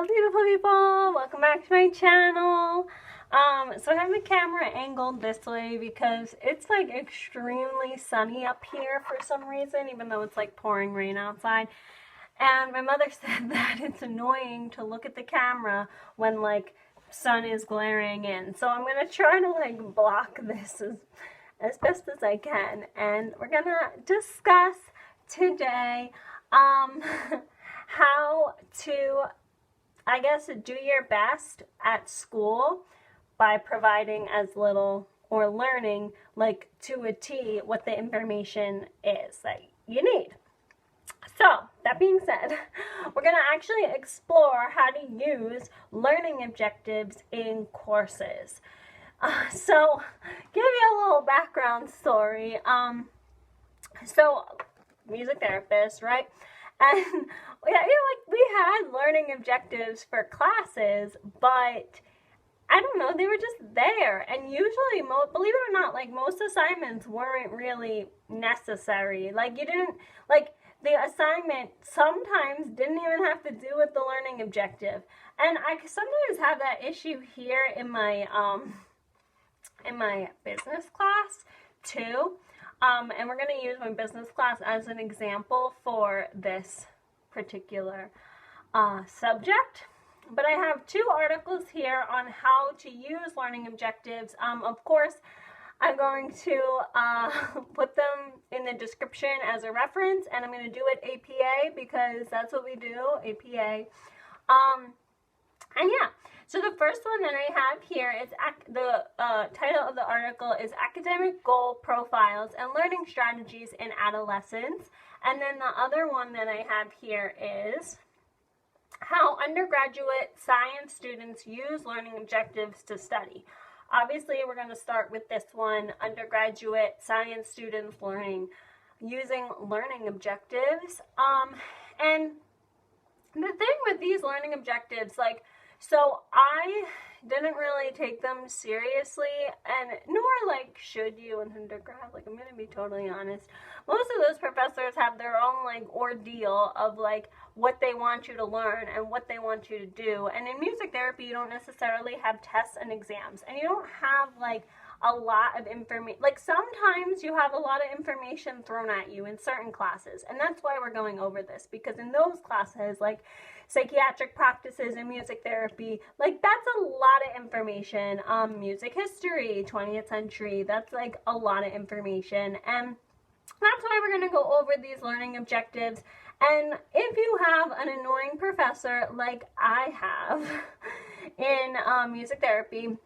Hello beautiful people, welcome back to my channel. So I have the camera angled this way because it's like extremely sunny up here for some reason, even though it's like pouring rain outside. And my mother said that it's annoying to look at the camera when like sun is glaring in. So I'm gonna try to like block this as best as I can, and we're gonna discuss today how to, I guess, do your best at school by providing as little or learning like to a T what the information is that you need. So that being said, we're going to actually explore how to use learning objectives in courses. So give you a little background story. So music therapist, right? And we had learning objectives for classes, but I don't know, they were just there. And usually, believe it or not, like most assignments weren't really necessary. Like you didn't, like the assignment sometimes didn't even have to do with the learning objective. And I sometimes have that issue here in my business class too. And we're going to use my business class as an example for this particular subject. But I have two articles here on how to use learning objectives. Of course, I'm going to put them in the description as a reference, and I'm going to do it APA because that's what we do, APA. And yeah. So the first one that I have here is the title of the article is Academic Goal Profiles and Learning Strategies in Adolescence. And then the other one that I have here is How Undergraduate Science Students Use Learning Objectives to Study. Obviously, we're going to start with this one, undergraduate science students using learning objectives. And the thing with these learning objectives, so I didn't really take them seriously, and nor like should you in undergrad. Like, I'm gonna be totally honest. Most of those professors have their own like ordeal of like what they want you to learn and what they want you to do. And in music therapy, you don't necessarily have tests and exams, and you don't have like a lot of information. Like sometimes you have a lot of information thrown at you in certain classes, and that's why we're going over this, because in those classes, like psychiatric practices and music therapy, like that's a lot of information. Music history, 20th century, that's like a lot of information, and that's why we're going to go over these learning objectives. And if you have an annoying professor like I have in music therapy,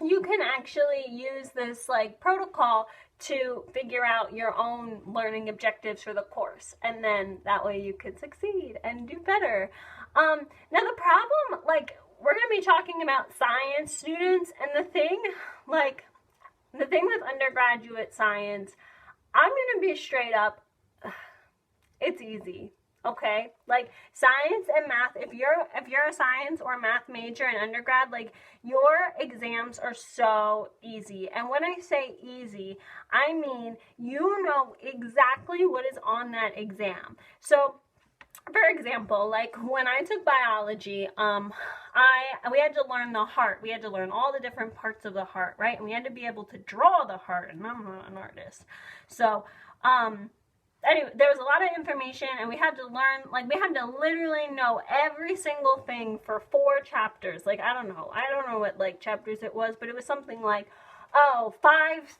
you can actually use this like protocol to figure out your own learning objectives for the course, and then that way you could succeed and do better. Now the problem, like, we're going to be talking about science students, and the thing with undergraduate science, I'm going to be straight up, it's easy. Okay, like science and math, if you're a science or math major in undergrad, like your exams are so easy. And when I say easy, I mean you know exactly what is on that exam. So for example, like when I took biology, we had to learn the heart. We had to learn all the different parts of the heart, right? And we had to be able to draw the heart, and I'm not an artist. So anyway, there was a lot of information, and we had to learn, like, we had to literally know every single thing for 4 chapters. Like, I don't know what, like, chapters it was, but it was something like, 5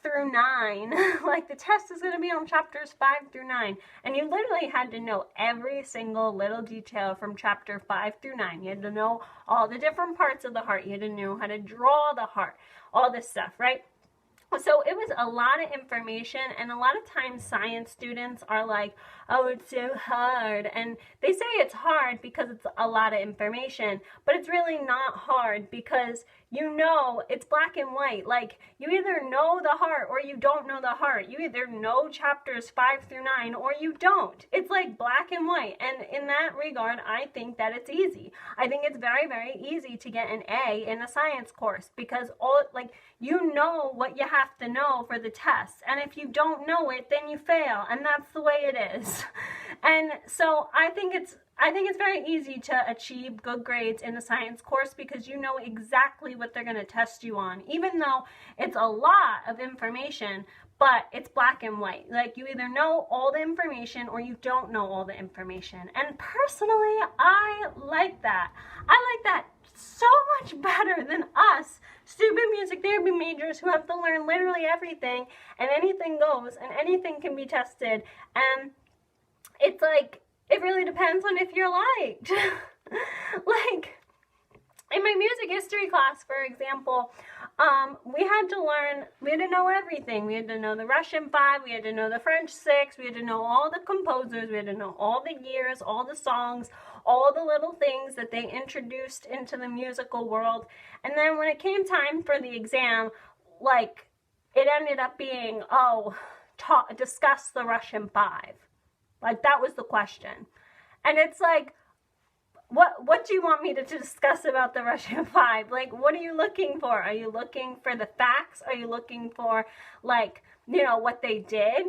through 9. Like, the test is going to be on chapters 5 through 9. And you literally had to know every single little detail from chapter 5 through 9. You had to know all the different parts of the heart. You had to know how to draw the heart, all this stuff, right? So it was a lot of information, and a lot of times science students are like, oh, it's so hard. And they say it's hard because it's a lot of information, but it's really not hard because you know it's black and white. Like, you either know the heart or you don't know the heart. You either know chapters 5 through 9 or you don't. It's like black and white. And in that regard, I think that it's easy. I think it's very, very easy to get an A in a science course because you know what you have to know for the test. And if you don't know it, then you fail. And that's the way it is. And so I think it's very easy to achieve good grades in a science course because you know exactly what they're going to test you on, even though it's a lot of information, but it's black and white. Like, you either know all the information or you don't know all the information. And personally, I like that. I like that so much better than us stupid music therapy majors who have to learn literally everything, and anything goes and anything can be tested. And it's like, it really depends on if you're liked. Like, in my music history class, for example, we had to know everything. We had to know the Russian 5, we had to know the French 6, we had to know all the composers, we had to know all the years, all the songs, all the little things that they introduced into the musical world. And then when it came time for the exam, like, it ended up being, discuss the Russian 5. Like, that was the question. And it's like, what do you want me to discuss about the Russian 5? Like, what are you looking for? Are you looking for the facts? Are you looking for, like, what they did?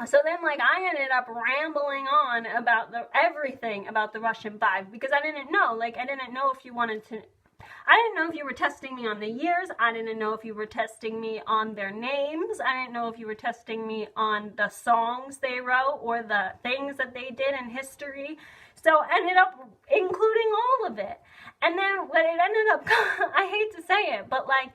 So then, like, I ended up rambling on about everything about the Russian 5 because I didn't know. Like, I didn't know if you were testing me on the years. I didn't know if you were testing me on their names. I didn't know if you were testing me on the songs they wrote or the things that they did in history. So I ended up including all of it. And then what it ended up, I hate to say it, but like,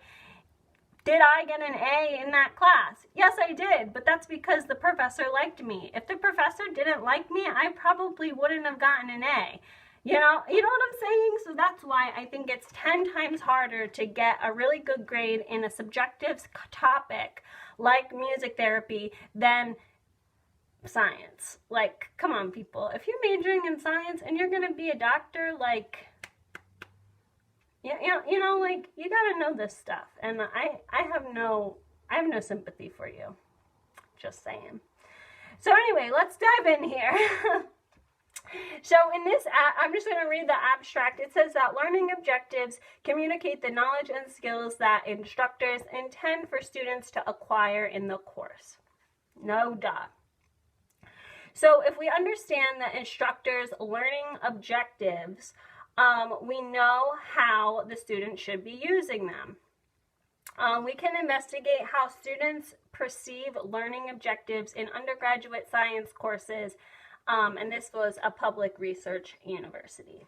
did I get an A in that class? Yes, I did, but that's because the professor liked me. If the professor didn't like me, I probably wouldn't have gotten an A. You know what I'm saying? So that's why I think it's 10 times harder to get a really good grade in a subjective topic like music therapy than science. Like, come on, people. If you're majoring in science and you're going to be a doctor, like, like, you got to know this stuff. And I have no sympathy for you. Just saying. So anyway, let's dive in here. So in this, I'm just going to read the abstract. It says that learning objectives communicate the knowledge and skills that instructors intend for students to acquire in the course. No duh. So if we understand the instructor's learning objectives, we know how the student should be using them. We can investigate how students perceive learning objectives in undergraduate science courses, and this was a public research university.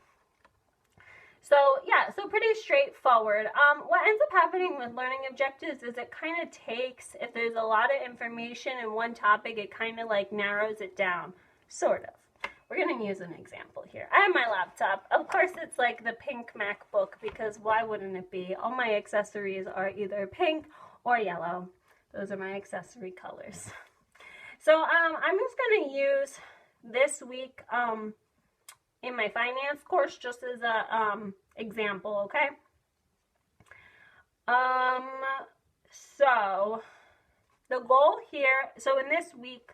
So yeah, so pretty straightforward. What ends up happening with learning objectives is it kind of takes, if there's a lot of information in one topic, it kind of like narrows it down, sort of. We're going to use an example here. I have my laptop. Of course, it's like the pink MacBook because why wouldn't it be? All my accessories are either pink or yellow. Those are my accessory colors. So I'm just going to use this week in my finance course just as a example, okay? So the goal here, so in this week,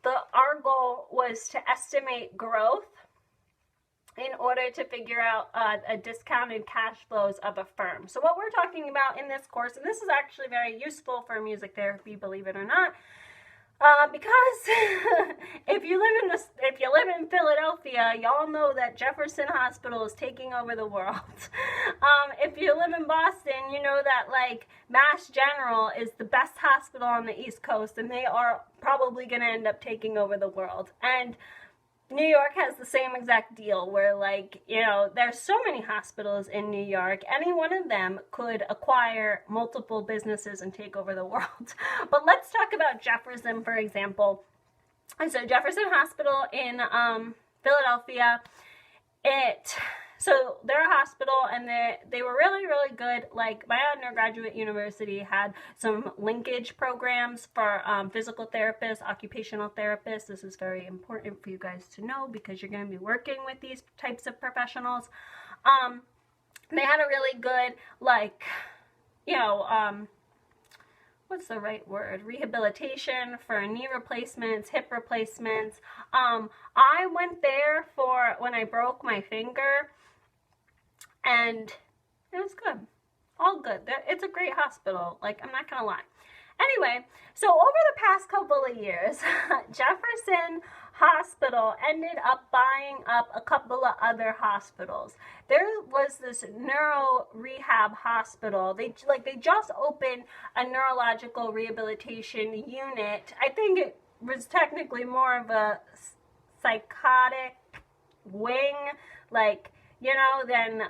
our goal was to estimate growth in order to figure out a discounted cash flows of a firm. So what we're talking about in this course, and this is actually very useful for music therapy, believe it or not, because if you live in Philadelphia, y'all know that Jefferson Hospital is taking over the world. If you live in Boston, you know that like Mass General is the best hospital on the East Coast, and they are probably going to end up taking over the world. And New York has the same exact deal where, like, there's so many hospitals in New York, any one of them could acquire multiple businesses and take over the world. But let's talk about Jefferson, for example. And so Jefferson Hospital in Philadelphia, so they're a hospital, and they were really, really good. Like, my undergraduate university had some linkage programs for physical therapists, occupational therapists. This is very important for you guys to know because you're going to be working with these types of professionals. They had a really good, like, what's the right word? Rehabilitation for knee replacements, hip replacements. I went there for when I broke my finger, and it was good. All good. It's a great hospital. Like, I'm not going to lie. Anyway, so over the past couple of years, Jefferson Hospital ended up buying up a couple of other hospitals. There was this neuro rehab hospital. They just opened a neurological rehabilitation unit. I think it was technically more of a psychotic wing, than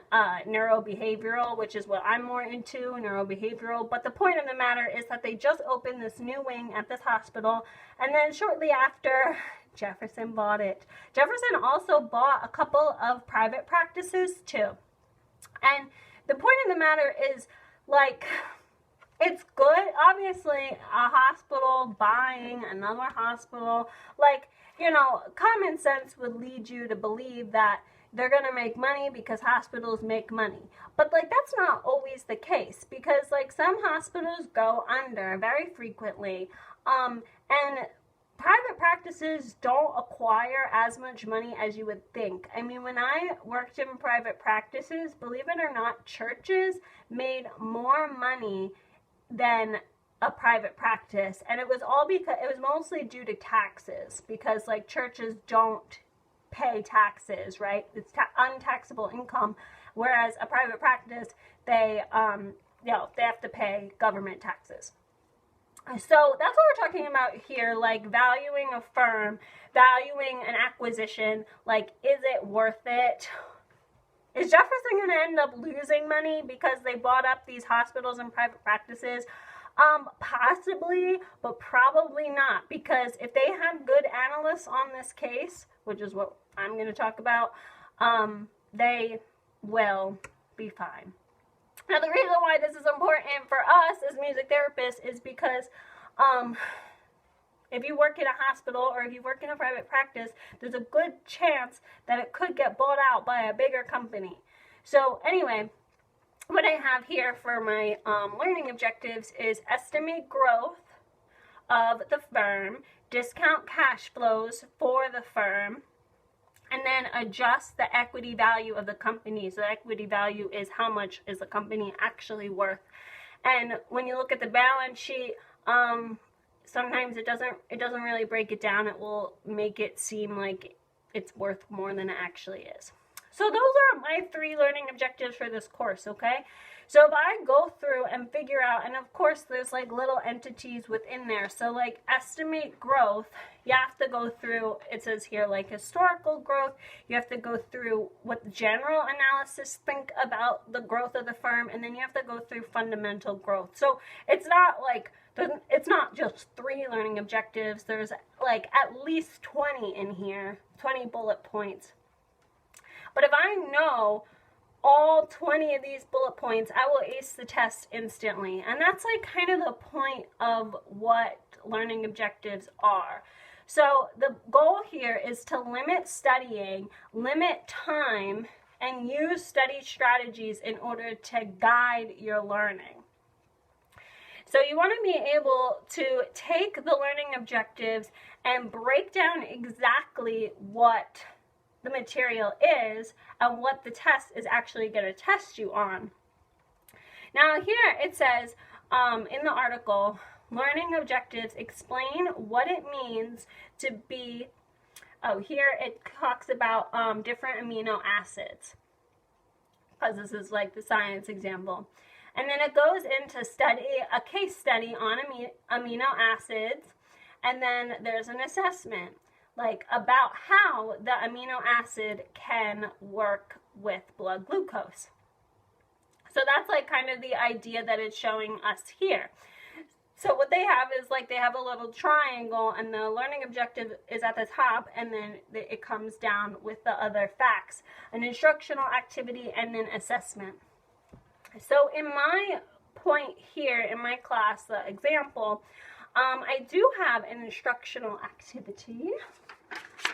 neurobehavioral, which is what I'm more into, neurobehavioral. But the point of the matter is that they just opened this new wing at this hospital, and then shortly after, Jefferson bought it. Jefferson also bought a couple of private practices too. And the point of the matter is, it's good, obviously, a hospital buying another hospital, common sense would lead you to believe that they're going to make money because hospitals make money. But, that's not always the case, because, some hospitals go under very frequently, and private practices don't acquire as much money as you would think. I mean, when I worked in private practices, believe it or not, churches made more money than a private practice, and it was all because it was mostly due to taxes, because churches don't pay taxes, right? It's untaxable income, whereas a private practice, they have to pay government taxes. So that's what we're talking about here, valuing a firm, valuing an acquisition, is it worth it? Is Jefferson going to end up losing money because they bought up these hospitals and private practices? Possibly, but probably not, because if they have good analysts on this case, which is what I'm going to talk about, they will be fine. Now, the reason why this is important for us as music therapists is because if you work in a hospital or if you work in a private practice, there's a good chance that it could get bought out by a bigger company. So anyway, what I have here for my learning objectives is estimate growth of the firm, discount cash flows for the firm, and then adjust the equity value of the company. So the equity value is how much is the company actually worth. And when you look at the balance sheet, sometimes it doesn't really break it down. It will make it seem like it's worth more than it actually is. So those are my 3 learning objectives for this course, okay? So if I go through and figure out, and of course there's little entities within there, so estimate growth, you have to go through, it says here historical growth, you have to go through what the general analysis think about the growth of the firm, and then you have to go through fundamental growth. So it's not just 3 learning objectives, there's at least 20 in here, 20 bullet points. But if I know all 20 of these bullet points, I will ace the test instantly. And that's kind of the point of what learning objectives are. So the goal here is to limit studying, limit time, and use study strategies in order to guide your learning. So you want to be able to take the learning objectives and break down exactly what the material is and what the test is actually going to test you on. Now here it says in the article, learning objectives explain what it means to be, here it talks about different amino acids, because this is the science example. And then it goes into a case study on amino acids, and then there's an assessment about how the amino acid can work with blood glucose. So that's kind of the idea that it's showing us here. So what they have is they have a little triangle, and the learning objective is at the top, and then it comes down with the other facts, an instructional activity, and then assessment. So in my point here in my class, the example, I do have an instructional activity,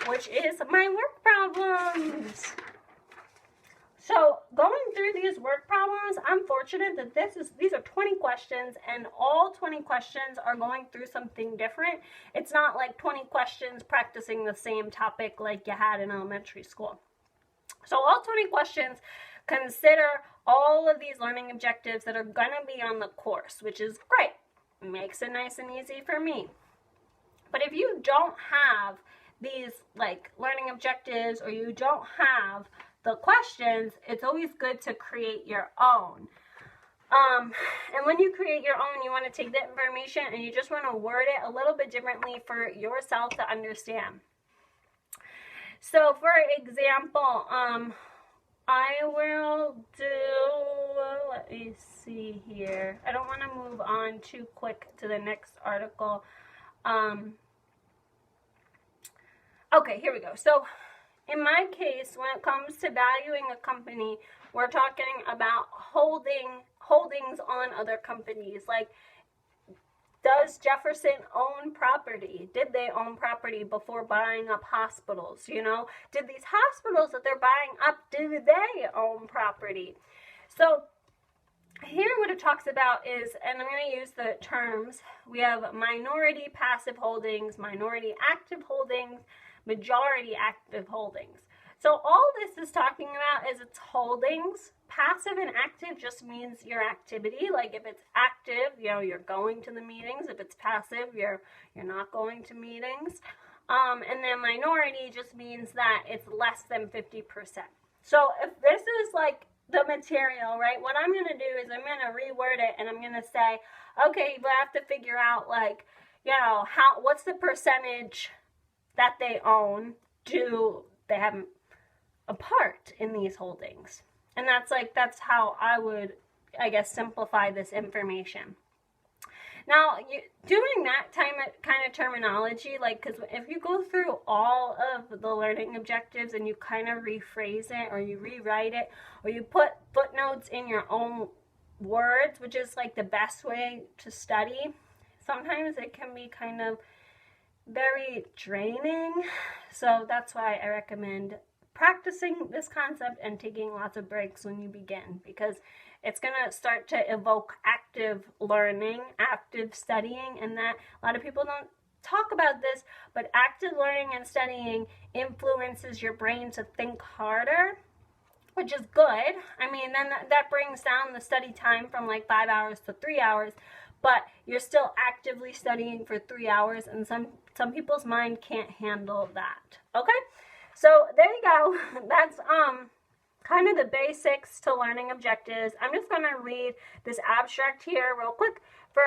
which is my work problems. So going through these work problems, I'm fortunate that these are 20 questions, and all 20 questions are going through something different. It's not 20 questions practicing the same topic like you had in elementary school. So all 20 questions consider all of these learning objectives that are going to be on the course, which is great. makes it nice and easy for me. But if you don't have these like learning objectives, or you don't have the questions, it's always good to create your own. And when you create your own, you want to take the information and you just want to word it a little bit differently for yourself to understand. So for example, I will do, let me see here. I don't want to move on too quick to the next article. Okay, here we go. So in my case, when it comes to valuing a company, we're talking about holdings on other companies. Like, does Jefferson own property? Did they own property before buying up hospitals? You know, did these hospitals that they're buying up, do they own property? So here what it talks about is, and I'm going to use the terms, we have minority passive holdings, minority active holdings, majority active holdings. So all this is talking about is its holdings. Passive and active just means your activity. Like if it's active, you know, you're going to the meetings. If it's passive, you're not going to meetings. And then minority just means that it's less than 50%. So if this is like the material, right, what I'm going to do is I'm going to reword it, and I'm going to say, okay, we have to figure out, like, you know, what's the percentage that they own, do they have a part in these holdings? And that's how I would, I guess, simplify this information. Now, doing that kind of terminology, like, because if you go through all of the learning objectives and you kind of rephrase it, or you rewrite it, or you put footnotes in your own words, which is like the best way to study, sometimes it can be kind of very draining. So that's why I recommend practicing this concept and taking lots of breaks when you begin, because it's going to start to evoke active learning, active studying, and that a lot of people don't talk about this, but active learning and studying influences your brain to think harder, which is good. I mean, then that brings down the study time from like 5 hours to 3 hours, but you're still actively studying for 3 hours, and some people's mind can't handle that. Okay? So there you go. That's kind of the basics to learning objectives. I'm just going to read this abstract here real quick for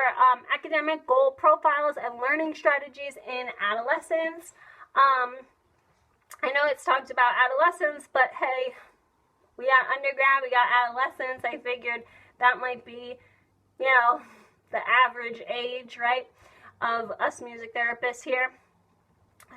academic goal profiles and learning strategies in adolescence. I know it's talked about adolescence, but hey, we got undergrad, we got adolescence. I figured that might be, you know, the average age, right, of us music therapists here.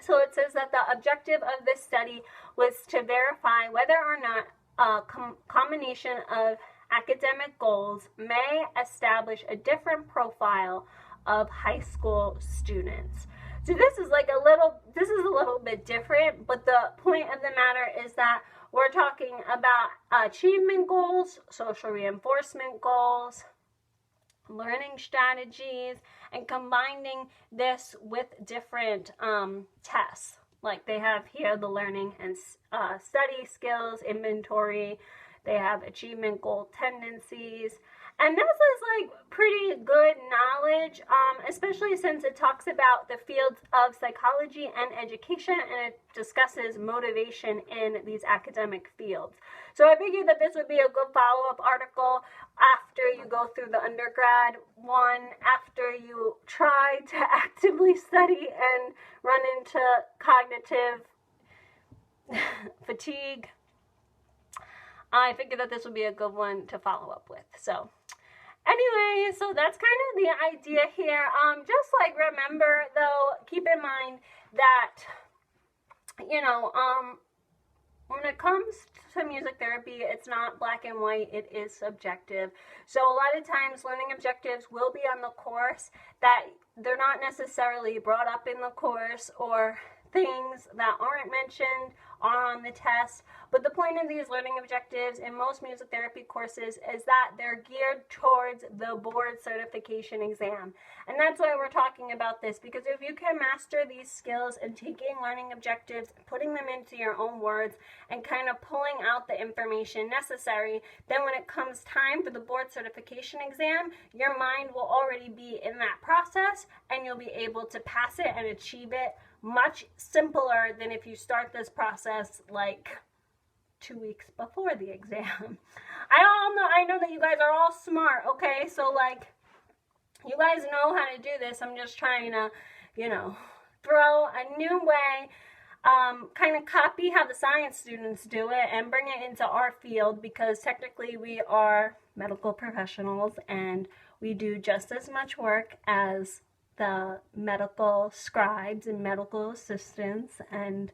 So it says that the objective of this study was to verify whether or not a combination of academic goals may establish a different profile of high school students. So this is a little bit different, but the point of the matter is that we're talking about achievement goals, social reinforcement goals, learning strategies, and combining this with different tests. Like they have here the learning and study skills inventory. They have achievement goal tendencies. And this is like pretty good knowledge, especially since it talks about the fields of psychology and education, and it discusses motivation in these academic fields. So I figured that this would be a good follow-up article after you go through the undergrad one, after you try to actively study and run into cognitive fatigue. I figured that this would be a good one to follow up with. So anyway, so that's kind of the idea here. Just like remember though, keep in mind that, you know, when it comes to music therapy, it's not black and white, it is subjective. So a lot of times learning objectives will be on the course that they're not necessarily brought up in the course, or things that aren't mentioned are on the test. But the point of these learning objectives in most music therapy courses is that they're geared towards the board certification exam. And that's why we're talking about this, because if you can master these skills and taking learning objectives, putting them into your own words, and kind of pulling out the information necessary, then when it comes time for the board certification exam, your mind will already be in that process and you'll be able to pass it and achieve it much simpler than if you start this process like 2 weeks before the exam. I know that you guys are all smart, okay? So like, you guys know how to do this. I'm just trying to, throw a new way, kind of copy how the science students do it and bring it into our field, because technically we are medical professionals and we do just as much work as the medical scribes and medical assistants, and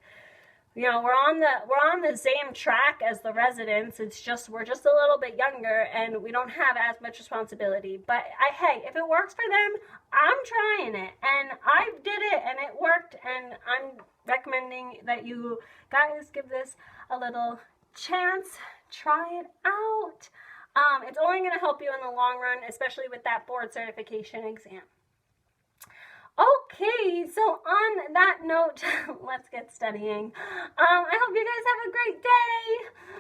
we're on the same track as the residents. It's just we're just a little bit younger and we don't have as much responsibility. But hey, if it works for them, I'm trying it, and I did it and it worked, and I'm recommending that you guys give this a little chance. Try it out. It's only going to help you in the long run, especially with that board certification exam. Okay, so on that note, let's get studying. I hope you guys have a great day.